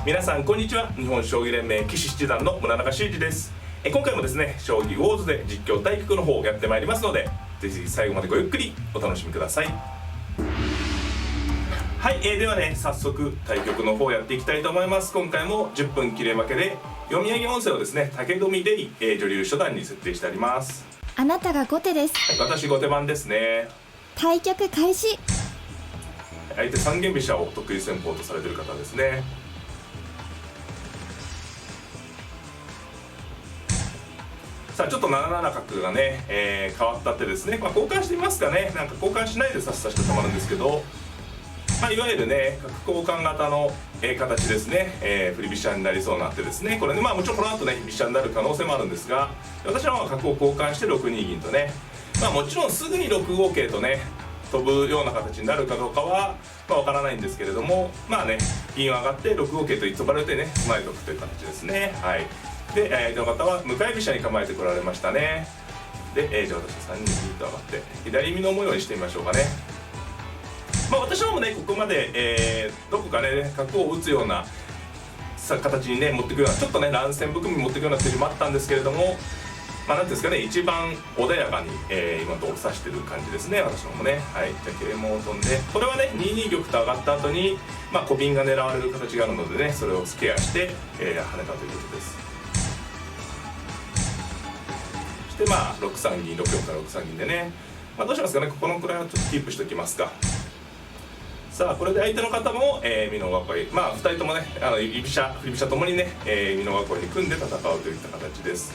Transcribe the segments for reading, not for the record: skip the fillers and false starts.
皆さんこんにちは。日本将棋連盟棋士七段の村中修司です。今回もですね、将棋ウォーズで実況対局の方をやってまいりますので、ぜひ最後までごゆっくりお楽しみください。はい、ではね、早速対局の方やっていきたいと思います。今回も10分切れ負けで読み上げ音声をですね、竹富レイ、女流初段に設定してあります。あなたが後手です。はい、私後手番ですね。対局開始。相手三間飛車を得意戦法とされている方ですね。さあちょっと7七角がね、変わった手ですね。交換してみますかね。なんか交換しないで指す人もあるんですけど、いわゆるね角交換型の、形ですね、振り飛車になりそうな手ですね。これね、もちろんこの後ね飛車になる可能性もあるんですが、私の方は角を交換して6二銀とね、もちろんすぐに6五桂とね飛ぶような形になるかどうかはわからないんですけれども、銀を上がって6五桂と飛ばれてね踏まえておくという形ですね。はい。で、相手の方は向かい飛車に構えてこられましたね。で、じゃあ私は3二銀と上がって左美濃模様にしてみましょうかね。私の方もねここまで、どこかね角を打つような形にね持っていくような、ちょっとね乱戦含みに持っていくような筋もあったんですけれども、なんていうんですかね、一番穏やかに、今のところ指してる感じですね、私の方もね。はい、じゃあ桂馬を飛んで、これはね2二玉と上がった後に小瓶が狙われる形があるのでね、それをケアして、跳ねたということです。そして6三銀6四から6三銀でね、どうしますかね、ここのくらいはちょっとキープしておきますか。さあこれで相手の方も美濃囲い、2人ともね居飛車振り飛車ともにね美濃囲いに組んで戦うといった形です。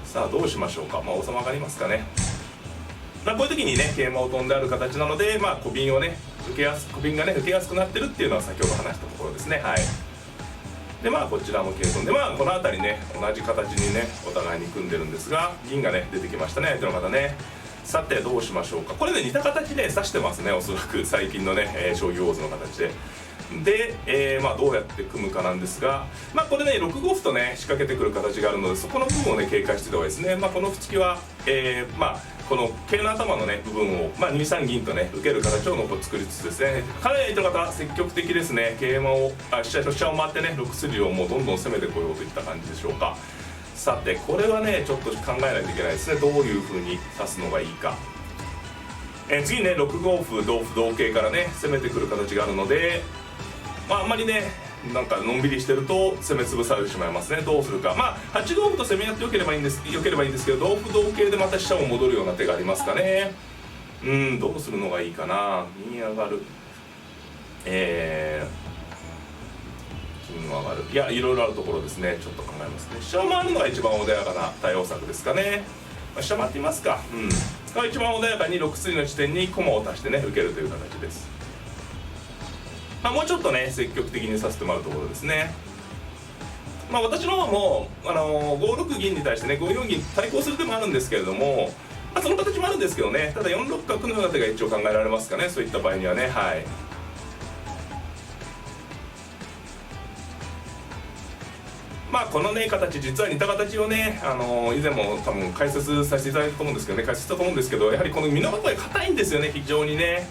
さあどうしましょうか。王様上がりますかね。こういう時にね桂馬を飛んである形なので、小瓶をね小瓶がね受けやすくなってるっていうのは先ほど話したところですね。はい。でこちらも桂飛んで、この辺りね同じ形にねお互いに組んでるんですが、銀がね出てきましたね、相手の方ね。さてどうしましょうか。これね似た形で指してますね、おそらく最近のね、将棋ウォーズの形で。で、どうやって組むかなんですが、これね6五歩とね仕掛けてくる形があるので、そこの部分をね警戒してた方がいいですね。この歩突きは、この桂の頭のね部分を、2三銀とね受ける形を作りつつですね、かなり相手の方積極的ですね。桂馬を飛車を回ってね6筋をもうどんどん攻めてこようといった感じでしょうか。さてこれはねちょっと考えないといけないですね、どういう風に指すのがいいか。次にね6五歩同歩同桂からね攻めてくる形があるので、あんまりねなんかのんびりしてると攻め潰されてしまいますね。どうするか。8五歩と攻め合ってよければいいんですけど、同歩同桂でまた飛車を戻るような手がありますかね。どうするのがいいかな。銀上がる、金上がる、いやいろいろあるところですね。ちょっと考えますね。飛車を回るのが一番穏やかな対応策ですかね。飛車回ってみますか。一番穏やかに6筋の地点に駒を足してね受けるという形です。もうちょっとね積極的にさせてもらうところですね。私の方も5六銀に対してね5四銀対抗する手もあるんですけれども、その形もあるんですけどね、ただ4六角のような手が一応考えられますかね、そういった場合にはね。はい。このね形、実は似た形をね以前も多分解説させていただいたと思うんですけどね、解説したと思うんですけど、やはりこの美濃囲い硬いんですよね、非常にね。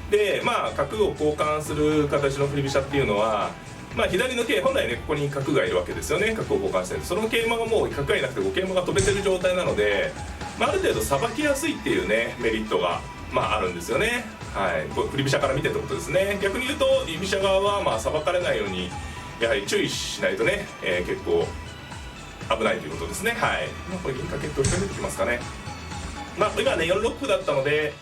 で角を交換する形の振り飛車っていうのは、左の桂、本来ねここに角がいるわけですよね。角を交換してる、その桂馬がもう角がいなくて桂馬が飛べてる状態なので、ある程度さばきやすいっていうねメリットがあるんですよね。はい、これ振り飛車から見てってことですね。逆に言うと居飛車側はさばかれないようにやはり注意しないとね、結構危ないということですね。はい。これ銀かけって追いかけてきますかね。今ね4六歩だったので、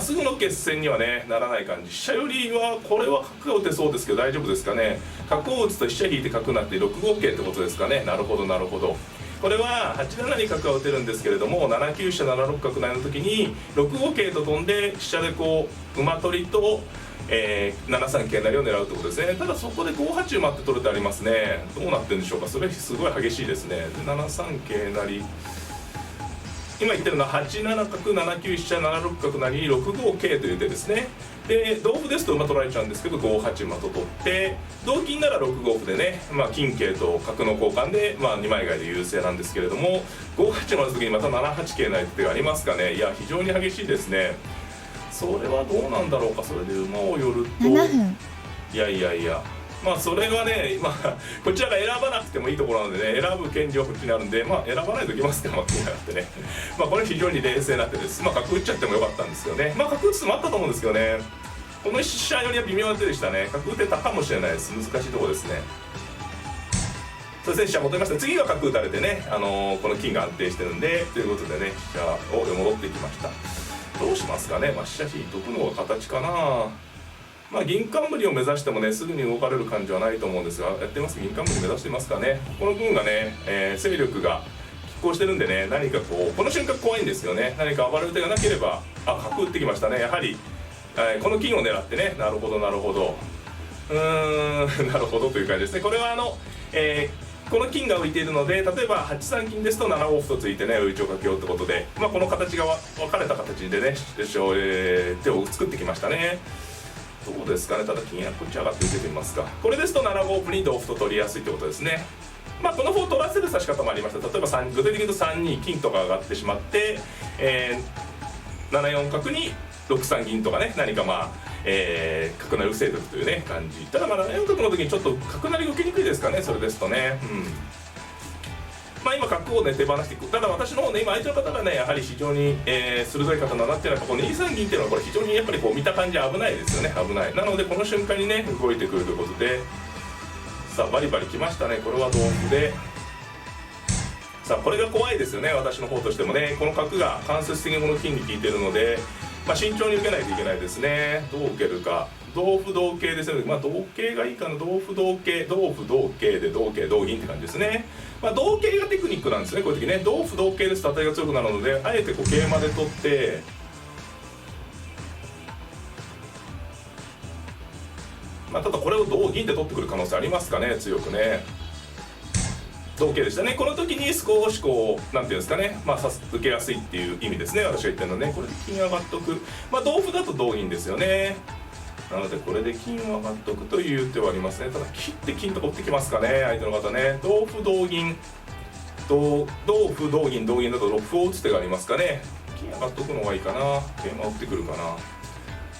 すぐの決戦にはねならない感じ。飛車よりはこれは角が打てそうですけど大丈夫ですかね。角を打つと飛車引いて角になって6五桂ってことですかね。なるほどなるほど。これは8七に角が打てるんですけれども、7九飛車7六角成の時に6五桂と飛んで飛車でこう馬取りと、7三桂成を狙うってことですね。ただそこで5八馬って取るってありますね。どうなってるんでしょうか。それすごい激しいですね。で7三桂成、今言ってるのは8七角7九飛車7六角成6五桂という手ですね。で同歩ですと馬取られちゃうんですけど5八馬と取って、同金なら6五歩でね、金桂と角の交換で、2枚替えで優勢なんですけれども、5八馬の時にまた7八桂成って手がありますかね。いや非常に激しいですね。それはどうなんだろうか。それで馬を寄ると7分。いやまあそれはね、こちらが選ばなくてもいいところなのでね、選ぶ権利はこっちにあるんで、選ばないといけますから、金があってね、これ非常に冷静な手です。角打っちゃってもよかったんですよね。角打つのもあったと思うんですけどね、この試合よりは微妙な手でしたね。角打てたかもしれないです。難しいところですね。そうですね、飛車戻りました。次は角打たれてね、この金が安定してるんで、ということでね、飛車を戻ってきました。どうしますかね。飛車引いとくのが形かな。銀冠を目指してもね、すぐに動かれる感じはないと思うんですが、やってます。銀冠目指してますかね。この軍がね、勢力が拮抗してるんでね、何かこの瞬間怖いんですよね。何か暴れる手がなければ、角打ってきましたね。やはり、この金を狙ってね、なるほどなるほど、なるほどという感じですね。これはこの金が浮いているので、例えば8三金ですと7五歩とついてね、追い打ちをかけようってことで、この形が分かれた形でね、手を作ってきましたね。どうですかね。ただ金やこっち上がって受けてみますか。これですと7五歩に同歩と取りやすいってことですね。この歩を取らせる指し方もありました。例えば具体的に言うと3二金とか上がってしまって、7四角に6三銀とかね、何か角成り防いでるというね感じ。ただ7四角の時にちょっと角成り受けにくいですかね、それですとね。今角をね手放していく。ただ私の方ね、今相手の方がねやはり非常に、鋭い方だなっていうのは、この2三銀っていうのはこれ非常にやっぱり見た感じ危ないですよね。危ない。なのでこの瞬間にね動いてくるということで、さあバリバリきましたね。これは同歩で、さあこれが怖いですよね、私の方としてもね。この角が間接的にこの金に効いてるので、慎重に受けないといけないですね。どう受けるか。同歩同桂ですので、同桂がいいかな。同歩同桂、同歩同桂で同桂同銀って感じですね。同桂がテクニックなんですね、こういう時ね。同歩同桂ですと当たりが強くなるので、あえて桂馬で取って、ただこれを同銀で取ってくる可能性ありますかね、強くね。同桂でしたね。この時に少しなんていうんですかね、受けやすいっていう意味ですね、私が言ってるのね。これで金上がっとく。同歩だと同銀ですよね。なのでこれで金を上がっとくという手はありますね。ただ切って金とか打ってきますかね、相手の方ね。同歩同銀、同歩同銀同銀だと6歩を打つ手がありますかね。金上がっとくのがいいかな。桂馬打ってくるかな。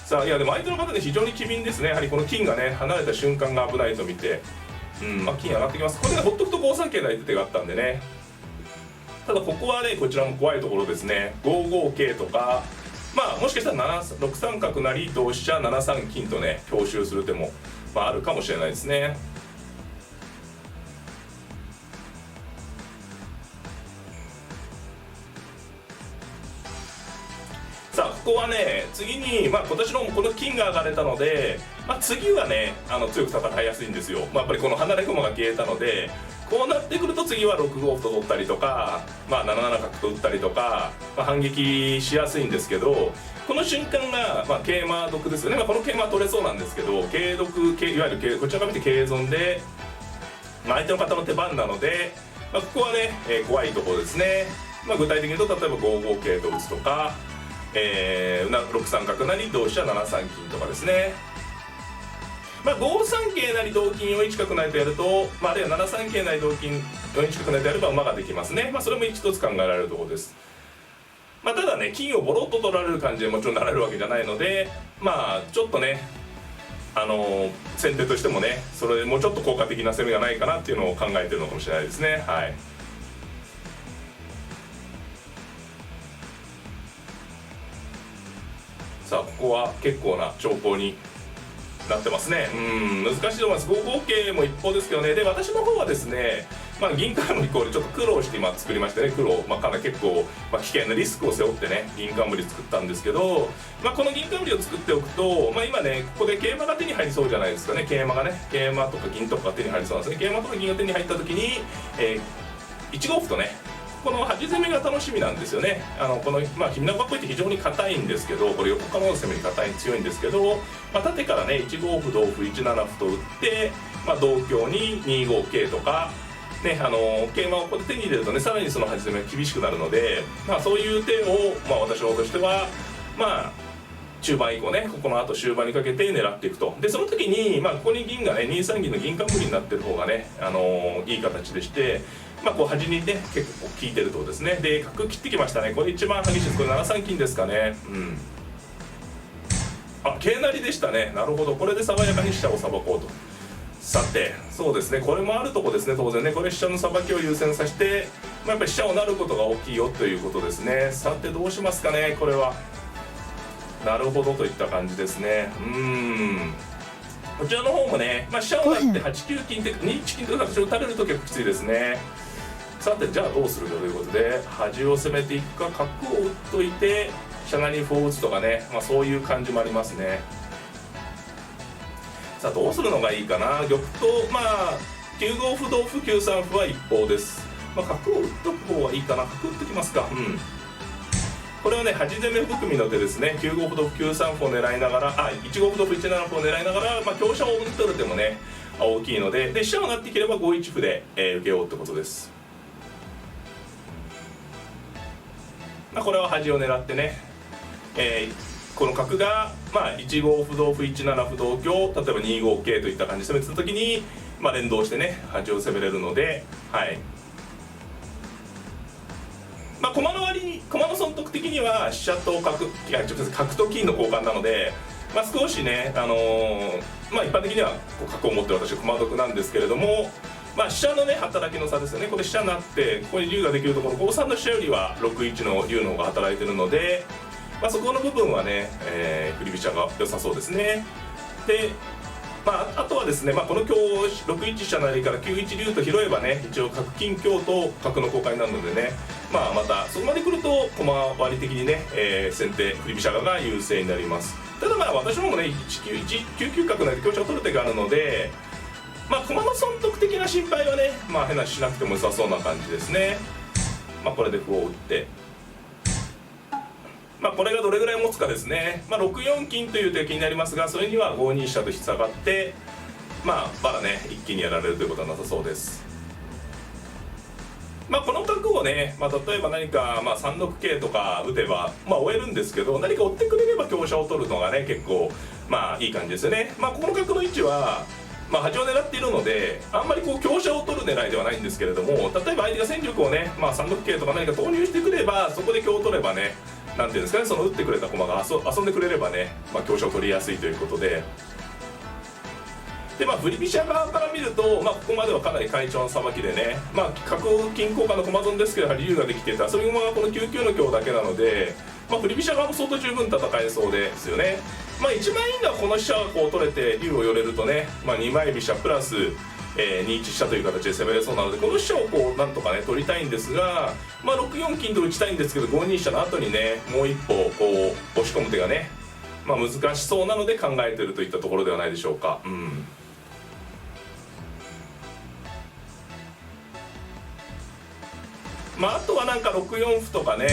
さあでも相手の方ね非常に機敏ですね。やはりこの金がね離れた瞬間が危ないと見て、金上がってきます。これでほっとくと5三桂成って手があったんでね。ただここはねこちらも怖いところですね。5五桂とか、もしかしたら6三角成同飛車7三金とね強襲する手も、あるかもしれないですね。さあここはね次に、今年のこの金が上がれたので、次はね強く戦いやすいんですよ。やっぱりこの離れ駒が消えたので、こうなってくると次は6五歩と取ったりとか、7七角と打ったりとか、反撃しやすいんですけど、この瞬間が、桂馬得ですよね。この桂馬は取れそうなんですけど、桂得、いわゆるこちらから見て桂損で、相手の方の手番なので、ここはね、怖いところですね。具体的に言うと例えば5五桂と打つとか、6三角成同飛車7三金とかですね。5三桂成同金4一角成とやると、あるいは7三桂成同金4一角成とやれば馬ができますね。それも一つ考えられるところです。ただね金をボロッと取られる感じでもちろんなれるわけじゃないので、ちょっとね先手としてもねそれでもうちょっと効果的な攻めがないかなっていうのを考えてるのかもしれないですね。はい。さあここは結構な長考になってますね。難しいと思います。5五桂も一方ですけどね。で私の方はですね、銀冠イコールちょっと苦労して今作りましてね、かなり結構、危険なリスクを背負ってね銀冠作ったんですけど、この銀冠を作っておくと、今ねここで桂馬が手に入りそうじゃないですかね。桂馬とか銀とかが手に入りそうなんですね。桂馬とか銀が手に入った時に、1五歩とねこの端攻めが楽しみなんですよね。この君の囲いって非常に硬いんですけど、これ横からの攻めに硬い強いんですけど、縦からね1五歩同歩1七歩と打って、同香に2五桂とかね、桂馬をここで手に入れるとねさらにその端攻めが厳しくなるので、そういう手を、私の方としては中盤以降ね、ここの後終盤にかけて狙っていくと。でその時に、ここに銀がね2三銀の銀冠になってる方がね、いい形でして、端にね結構効いてるとこですね。で角切ってきましたね。これ一番激しいです。これ7三金ですかね。桂成りでしたね。なるほど、これで爽やかに飛車をさばこうと。さてそうですね、これもあるとこですね。当然ね、これ飛車のさばきを優先させて、やっぱり飛車を成ることが大きいよということですね。さてどうしますかね、これは。なるほどといった感じですね。こちらの方もね、飛車を成って8九金って2一金という形を打たれると結構きついですね。さてじゃあどうするかということで、端を攻めていくか、角を打っといて飛車成に歩を打つとかね、そういう感じもありますね。さあどうするのがいいかな。玉と9五歩同歩9三歩は一方です。角を打っとく方がいいかな。角打ってきますか。これはね端攻め含みの手ですね。9五歩同歩9三歩を狙いながら、1五歩同歩1七歩を狙いながら、香車を打っとる手もね大きいので、飛車を成っていければ5一歩で、受けようってことです。これは端を狙ってね、この角が、1五歩同歩1七歩同香、例えば2五桂といった感じで攻めてた時に、連動してね端を攻めれるので、駒の割に、駒の損得的には飛車と角、角と金の交換なので、少しね、一般的には角を持ってる私は駒得なんですけれども、飛車のね働きの差ですよね。これ飛車になってここに竜ができるところ、5三の飛車よりは6一の竜の方が働いてるので、そこの部分はね、振り飛車が良さそうですね。であとはですね、この香6一飛車成から9一竜と拾えばね、一応角金香と角の交換になるのでね、またそこまで来ると駒割り的にね、先手振り飛車側が優勢になります。ただ私の方もね9九角成で香車を取る手があるので、駒の損得的な心配はね、変なしなくても良さそうな感じですね。これで歩を打って、これがどれぐらい持つかですね。6四金という手が気になりますが、それには5二飛車と引き下がって、バラね一気にやられるということはなさそうです。この角をね、例えば何か、3六桂とか打てば追えるんですけど、何か追ってくれれば香車を取るのがね結構いい感じですよね。ここの角の位置は端を狙っているので、あんまり香車を取る狙いではないんですけれども、例えば相手が戦力をね、3六桂とか何か投入してくれば、そこで香を取ればね、なんていうんですかね、その打ってくれた駒が遊んでくれればね、香車を取りやすいということで、振り飛車側から見ると、ここまではかなり快調なさばきでね、角金交換の駒損ですけど、やはり竜ができてた、そういう駒がこの9九の香だけなので、振り飛車側も相当十分戦えそうですよね。一番いいのはこの飛車が取れて竜を寄れるとね、2枚飛車プラス、2一飛車という形で攻めれそうなので、この飛車をなんとかね取りたいんですが、6四金と打ちたいんですけど、5二飛車の後にねもう一歩押し込む手がね、難しそうなので考えているといったところではないでしょうか。あとはなんか6四歩とかね、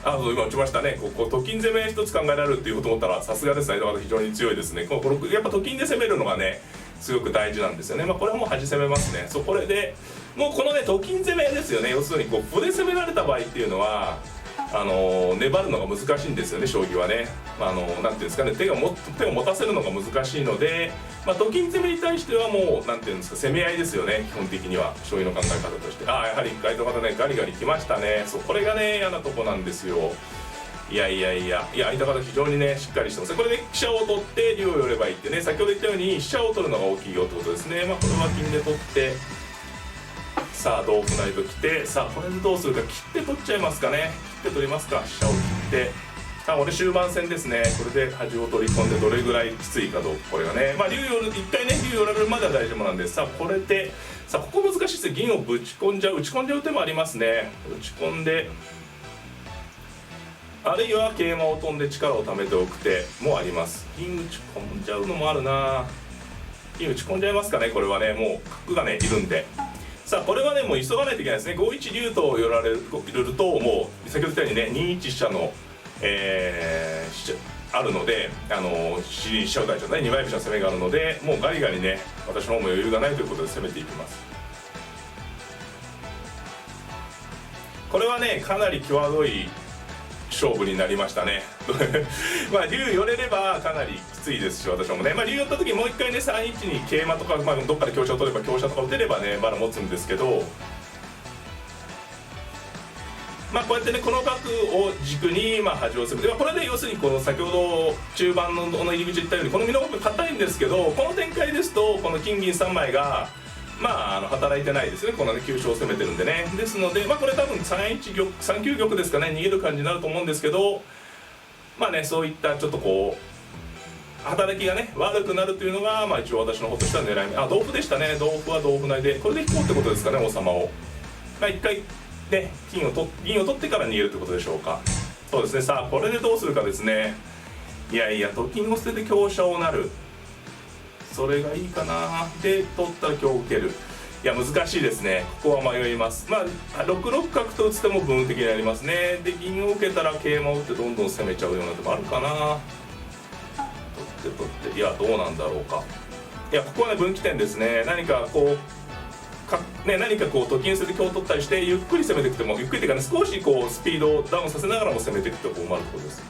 今打ちましたね。ここと金攻め一つ考えられるっていうこと思ったらさすがですね。非常に強いですね。やっぱと金で攻めるのがねすごく大事なんですよね。これはもう端攻めますね。これでもうこのねと金攻めですよね。要するに歩で攻められた場合っていうのは粘るのが難しいんですよね、将棋はね。なんていうんですかね、手を持たせるのが難しいので、と金攻めに対してはもうなんていうんですか、攻め合いですよね、基本的には将棋の考え方として。やはりガイド型ねガリガリきましたね。これがね嫌なとこなんですよ。いや相手方非常にねしっかりしてます。これで飛車を取って竜を寄ればいいってね、先ほど言ったように飛車を取るのが大きいよってことですね。これは金で取って、さあ同歩成と来て、さあこれでどうするか、切って取っちゃいますかね。切って取りますか、飛車を切って、これ終盤戦ですね。これで端を取り込んでどれぐらいきついかどうか、これがね一回ね竜寄られるまでは大丈夫なんです。これでここ難しいですね。銀を打ち込んじゃう手もありますね。打ち込んで、あるいは桂馬を飛んで力を貯めておく手もあります。銀打ち込んじゃうのもあるな。銀打ち込んじゃいますかね。これはねもう角がねいるんで、これはねもう急がないといけないですね。5一竜と寄られると、もう先ほど言ったようにね2一飛車の、あるので、飛車を大将ね2枚飛車の攻めがあるので、もうガリガリね私の方も余裕がないということで攻めていきます。これはねかなり際どい勝負になりましたね。竜寄れればかなりきついですし、私もね、竜寄った時もう一回ね3一に桂馬とか、どっかで香車を取れば香車とか打てればねまだ持つんですけど、こうやってねこの角を軸に端を攻めて、これで要するにこの先ほど中盤の入り口言ったようにこの美濃囲い硬いんですけど、この展開ですとこの金銀3枚が働いてないですね。このね急所を攻めてるんでね。ですのでこれ多分3九玉ですかね、逃げる感じになると思うんですけど、そういったちょっとこう働きがね悪くなるというのが一応私の方としては狙い目。同歩でしたね。同歩は同歩成でこれで引こうってことですかね、王様を。一回ね銀を取ってから逃げるってことでしょうか。そうですね。さあこれでどうするかですね。いやいやと金を捨てて香車を成る、それがいいかな。で取ったら香を受ける。いや難しいですね。ここは迷います。6六角と打つ手も部分的にありますね。で銀を受けたら桂馬を打ってどんどん攻めちゃうような手もあるかな。取っていやどうなんだろうか。いやここはね分岐点ですね。何かこうと金捨てて香を取ったりしてゆっくり攻めていくとも、ゆっくりというかね少しこうスピードをダウンさせながらも攻めていくとこうなるところです。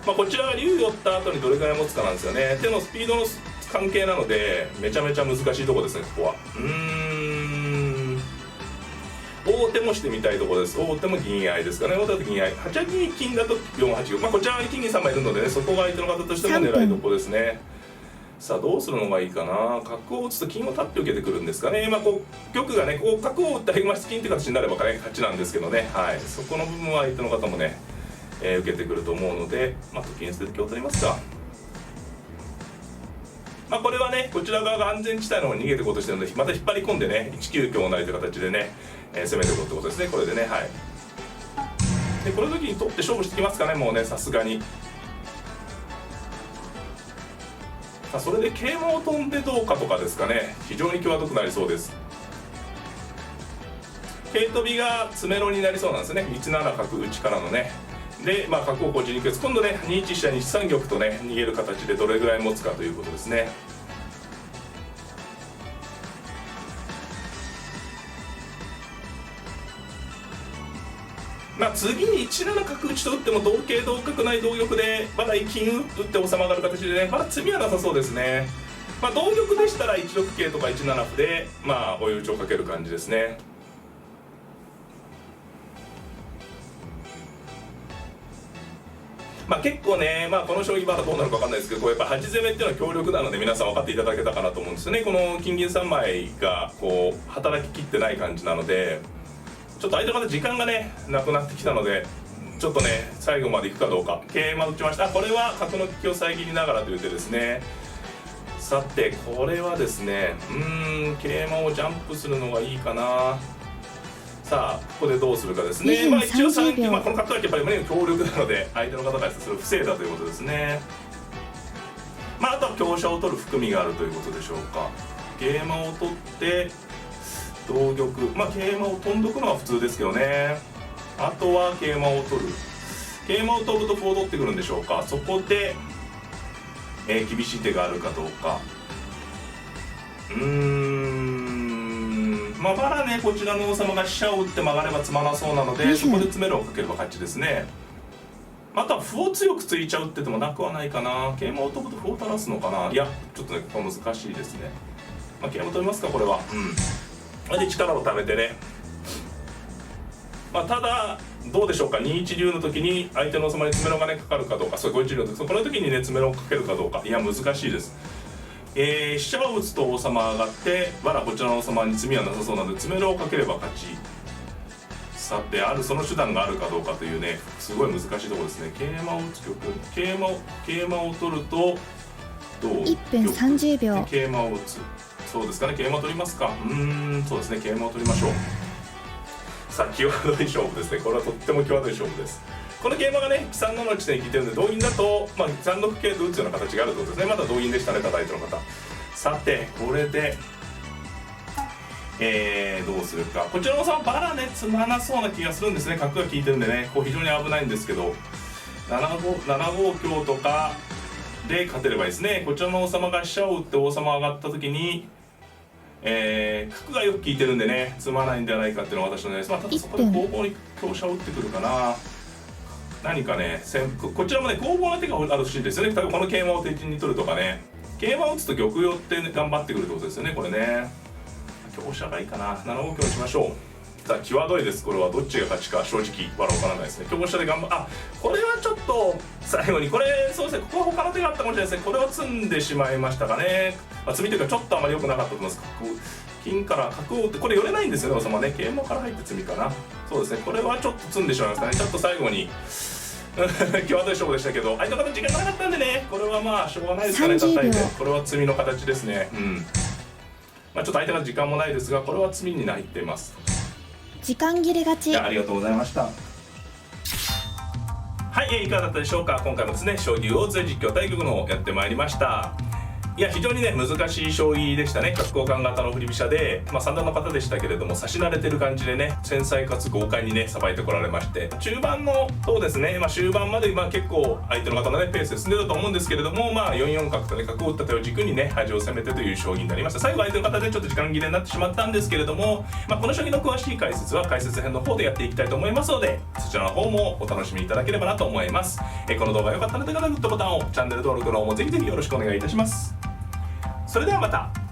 こちらは竜寄った後にどれくらい持つかなんですよね。手のスピードの関係なのでめちゃめちゃ難しいところですね。ここは王手もしてみたいところです。王手も銀合いですかね。王手だと銀合い、8八金だと4八玉、こちらは金銀3枚いるのでね、そこが相手の方としても狙いどころですね。さあどうするのがいいかな。角を打つと金を立って受けてくるんですかね。こう玉がねこう角を打ったら馬金って形になればね勝ちなんですけどね、そこの部分は相手の方もね、受けてくると思うので、と金捨てて香を取りますか。これはねこちら側が安全地帯の方に逃げていこうとしてるので、また引っ張り込んでね1九香成という形でね、攻めていこうってことですね。これでねでこの時に取って勝負してきますかね、もうねさすがに。それで桂馬を飛んでどうかとかですかね。非常に際どくなりそうです。桂跳びが詰めろになりそうなんですね。1七角打ちからのね。で角をこう陣形今度ね2一飛車に1三玉とね逃げる形でどれぐらい持つかということですね。次に1七角打ちと打っても同桂同角成同玉でまだ金打って収まがる形でね、まだ詰みはなさそうですね。同玉でしたら1六桂とか1七歩で追い打ちをかける感じですね。結構ね、この将棋まだどうなるか分かんないですけど、やっぱ端攻めっていうのは強力なので皆さん分かっていただけたかなと思うんですよね。この金銀3枚がこう働ききってない感じなので、ちょっと相手の方時間がねなくなってきたので、ちょっとね最後までいくかどうか。桂馬打ちました。これは角の利きを遮りながらという手ですね。さてこれはですね桂馬をジャンプするのがいいかな。さあここでどうするかですね。一応3九、この角はやっぱり強力なので相手の方からそれを防いだということですね。あとは香車を取る含みがあるということでしょうか。桂馬を取って同玉、桂馬を飛んどくのは普通ですけどね。あとは桂馬を取る。桂馬を飛ぶと歩を取ってくるんでしょうか。そこで、厳しい手があるかどうか。まだねこちらの王様が飛車を打って曲がれば詰まなそうなので、そこで詰めろをかければ勝ちですね。あとは歩を強くついちゃうっててもなくはないかな。桂馬を飛ぶと歩を垂らすのかな。いやちょっとねここ難しいですね。桂馬飛びますかこれは。で力をためてね。ただどうでしょうか。2一竜の時に相手の王様に詰めろがねかかるかどうか。5一竜の時この時にね詰めろをかけるかどうか。いや難しいです。飛車を打つと王様上がってこちらの王様に詰みはなさそうなので詰めろをかければ勝ち。さてその手段があるかどうかというねすごい難しいところですね。桂馬を打つ玉、桂馬を取るとどう1分30秒。桂馬を打つ。そうですかね。桂馬取りますか。そうですね。桂馬を取りましょう。さあ際どい勝負ですね。これはとっても際どい勝負です。この桂馬がね3七の地点に効いてるので同銀だと3六桂と打つような形があるということですね。まだ同銀でしたね叩いての方。さてこれでどうするか。こちらの王様バラね詰まなそうな気がするんですね。角が効いてるんでね非常に危ないんですけど、7五香とかで勝てればいいですね。こちらの王様が飛車を打って王様上がった時に角がよく効いてるんでね詰まないんではないかっていうのが私の狙いです。ただそこで攻防に香車を打ってくるかな。何かねこちらもね攻防な手があるらしいですよね。多分この桂馬を手陣に取るとかね。桂馬を打つと玉寄って、頑張ってくるってことですよねこれね。香車がいいかな。7五香にしましょう。さあ際どいです。これはどっちが勝ちか正直まだ分からないですね。強者でこれはちょっと最後にこれそうですね、ここは他の手があったかもしれないですね。これは詰んでしまいましたかね。詰みというかちょっとあまり良くなかったと思います。金から角を打ってこれ寄れないんですよね。王様ね、桂馬から入って詰みかな。そうですね、これはちょっと詰んでしまいましたね。ちょっと最後に際どい勝負でしたけど、相手の方時間がなかったんでね、これはまあしょうがないですかね。叩いてこれは詰みの形ですね。ちょっと相手が時間もないですが、これは詰みになっています。時間切れ勝ち。ありがとうございました。はい、いかがだったでしょうか。今回もですね、将棋魚津実況対局の方やってまいりました。いや非常にね難しい将棋でしたね。角交換型の振り飛車で、三段の方でしたけれども、指し慣れてる感じでね、繊細かつ豪快にねさばいてこられまして、中盤のそうですね、終盤まで結構相手の方のねペースで進んでたと思うんですけれども、4四角とね角を打った手を軸にね端を攻めてという将棋になりました。最後相手の方でちょっと時間切れになってしまったんですけれども、この将棋の詳しい解説は解説編の方でやっていきたいと思いますので、そちらの方もお楽しみいただければなと思います。この動画が良かったらという方はグッドボタンを、チャンネル登録の方もぜひぜひよろしくお願いいたします。それではまた。